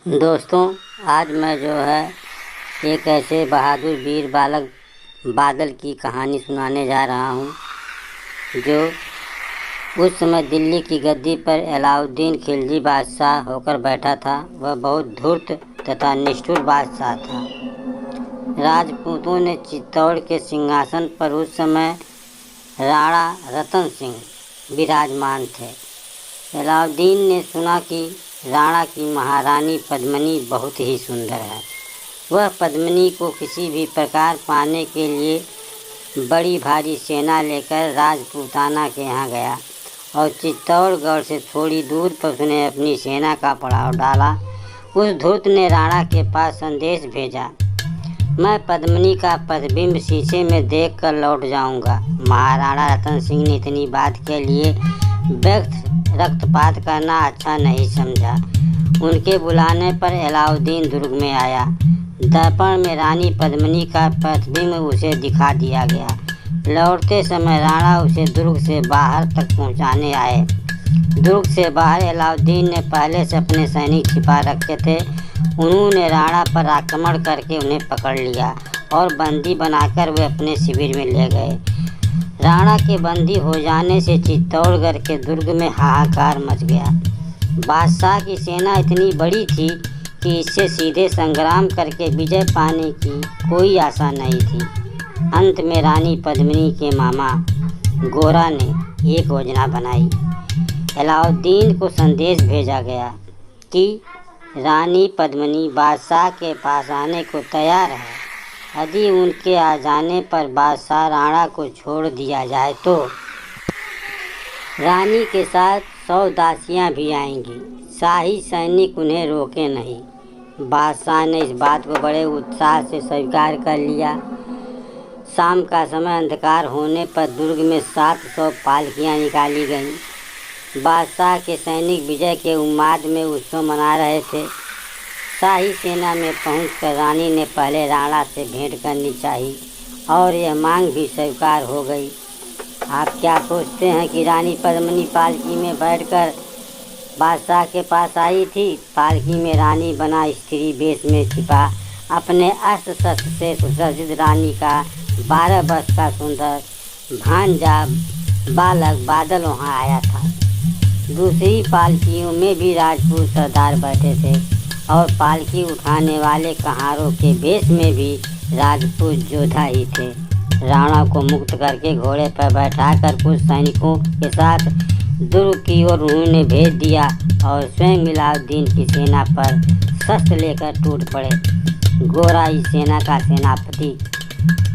दोस्तों, आज मैं जो है एक ऐसे बहादुर वीर बालक बादल की कहानी सुनाने जा रहा हूँ जो उस समय दिल्ली की गद्दी पर अलाउद्दीन खिलजी बादशाह होकर बैठा था। वह बहुत धूर्त तथा निष्ठुर बादशाह था। राजपूतों ने चित्तौड़ के सिंहासन पर उस समय राणा रतन सिंह विराजमान थे। अलाउद्दीन ने सुना कि राणा की महारानी पद्मिनी बहुत ही सुंदर है। वह पद्मिनी को किसी भी प्रकार पाने के लिए बड़ी भारी सेना लेकर राजपूताना के यहाँ गया और चित्तौड़गढ़ से थोड़ी दूर पर उसने अपनी सेना का पड़ाव डाला। उस धूर्त ने राणा के पास संदेश भेजा, मैं पद्मिनी का प्रतिबिंब शीशे में देख कर लौट जाऊंगा। महाराणा रतन सिंह ने इतनी बात के लिए व्यर्थ रक्तपात करना अच्छा नहीं समझा। उनके बुलाने पर अलाउद्दीन दुर्ग में आया। दर्पण में रानी पद्मिनी का प्रतिबिंब उसे दिखा दिया गया। लौटते समय राणा उसे दुर्ग से बाहर तक पहुंचाने आए। दुर्ग से बाहर अलाउद्दीन ने पहले से अपने सैनिक छिपा रखे थे। उन्होंने राणा पर आक्रमण करके उन्हें पकड़ लिया और बंदी बनाकर वे अपने शिविर में ले गए। राणा के बंदी हो जाने से चित्तौड़गढ़ के दुर्ग में हाहाकार मच गया। बादशाह की सेना इतनी बड़ी थी कि इससे सीधे संग्राम करके विजय पाने की कोई आशा नहीं थी। अंत में रानी पद्मिनी के मामा गोरा ने एक योजना बनाई। अलाउद्दीन को संदेश भेजा गया कि रानी पद्मिनी बादशाह के पास आने को तैयार है। यदि उनके आ जाने पर बादशाह राणा को छोड़ दिया जाए तो रानी के साथ 100 दासियां भी आएंगी। शाही सैनिक उन्हें रोके नहीं। बादशाह ने इस बात को बड़े उत्साह से स्वीकार कर लिया। शाम का समय अंधकार होने पर दुर्ग में 700 पालकियां निकाली गईं। बादशाह के सैनिक विजय के उन्माद में उत्सव मना रहे थे। शाही सेना में पहुंचकर रानी ने पहले राणा से भेंट करनी चाहिए और यह मांग भी स्वीकार हो गई। आप क्या सोचते हैं कि रानी पद्मिनी पालकी में बैठकर बादशाह के पास आई थी? पालकी में रानी बना स्त्री वेश में छिपा अपने अस्त्र शस्त्र से सुसज्जित रानी का 12 वर्ष का सुंदर भांजा बालक बादल वहाँ आया था। दूसरी पालकियों में भी राजपूत सरदार बैठे थे और पालकी उठाने वाले कहारों के वेश में भी राजपूत योद्धा ही थे। राणा को मुक्त करके घोड़े पर बैठाकर कुछ सैनिकों के साथ दुर्ग की ओर उन्होंने भेज दिया और स्वयं अलाउद्दीन की सेना पर शस्त्र लेकर टूट पड़े। गोरा इस सेना का सेनापति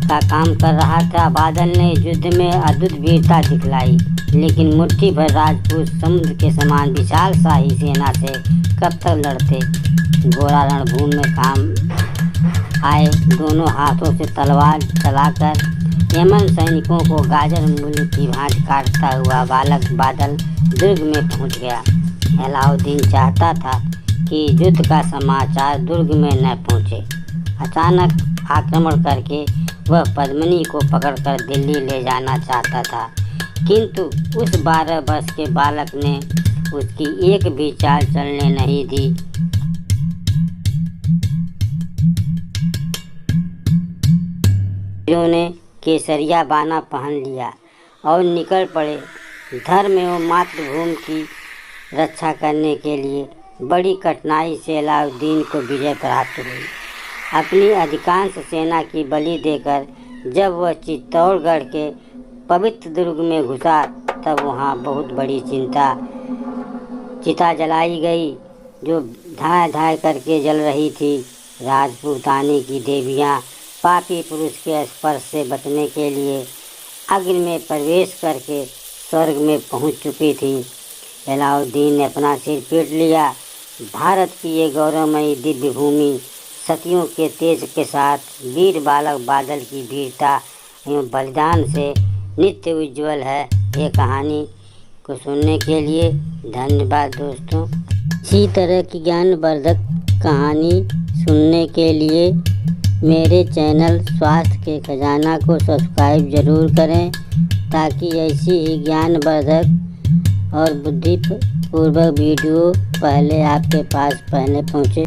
का काम कर रहा था। बादल ने युद्ध में अद्भुत वीरता दिखलाई, लेकिन मुट्ठी भर राजपूत समुद्र के समान विशाल शाही सेना से कब तक लड़ते। गोरा रणभूमि में काम आए। दोनों हाथों से तलवार चलाकर यमन सैनिकों को गाजर मूली की भांति काटता हुआ बालक बादल दुर्ग में पहुंच गया। अलाउद्दीन चाहता था कि युद्ध का समाचार दुर्ग में न पहुंचे। अचानक आक्रमण करके वह पद्मिनी को पकड़कर दिल्ली ले जाना चाहता था, किंतु उस 12 वर्ष के बालक ने उसकी एक भी चाल चलने नहीं दी। उन्होंने केसरिया बाना पहन लिया और निकल पड़े। धर्म एवं मातृभूमि की रक्षा करने के लिए बड़ी कठिनाई से अलाउद्दीन को विजय प्राप्त हुई। अपनी अधिकांश सेना की बलि देकर जब वह चित्तौड़गढ़ के पवित्र दुर्ग में घुसा, तब वहाँ बहुत बड़ी चिता जलाई गई जो धाय धाय करके जल रही थी। राजपूताने की देवियाँ पापी पुरुष के स्पर्श से बचने के लिए अग्नि में प्रवेश करके स्वर्ग में पहुंच चुकी थी। अलाउद्दीन ने अपना सिर पीट लिया। भारत की ये गौरवमयी दिव्य भूमि सतियों के तेज के साथ वीर बालक बादल की वीरता एवं बलिदान से नित्य उज्ज्वल है। ये कहानी को सुनने के लिए धन्यवाद दोस्तों। इसी तरह की ज्ञानवर्धक कहानी सुनने के लिए मेरे चैनल स्वास्थ्य के खजाना को सब्सक्राइब ज़रूर करें, ताकि ऐसी ही ज्ञानवर्धक और बुद्धिपूर्वक वीडियो पहले आपके पास पहुँचे।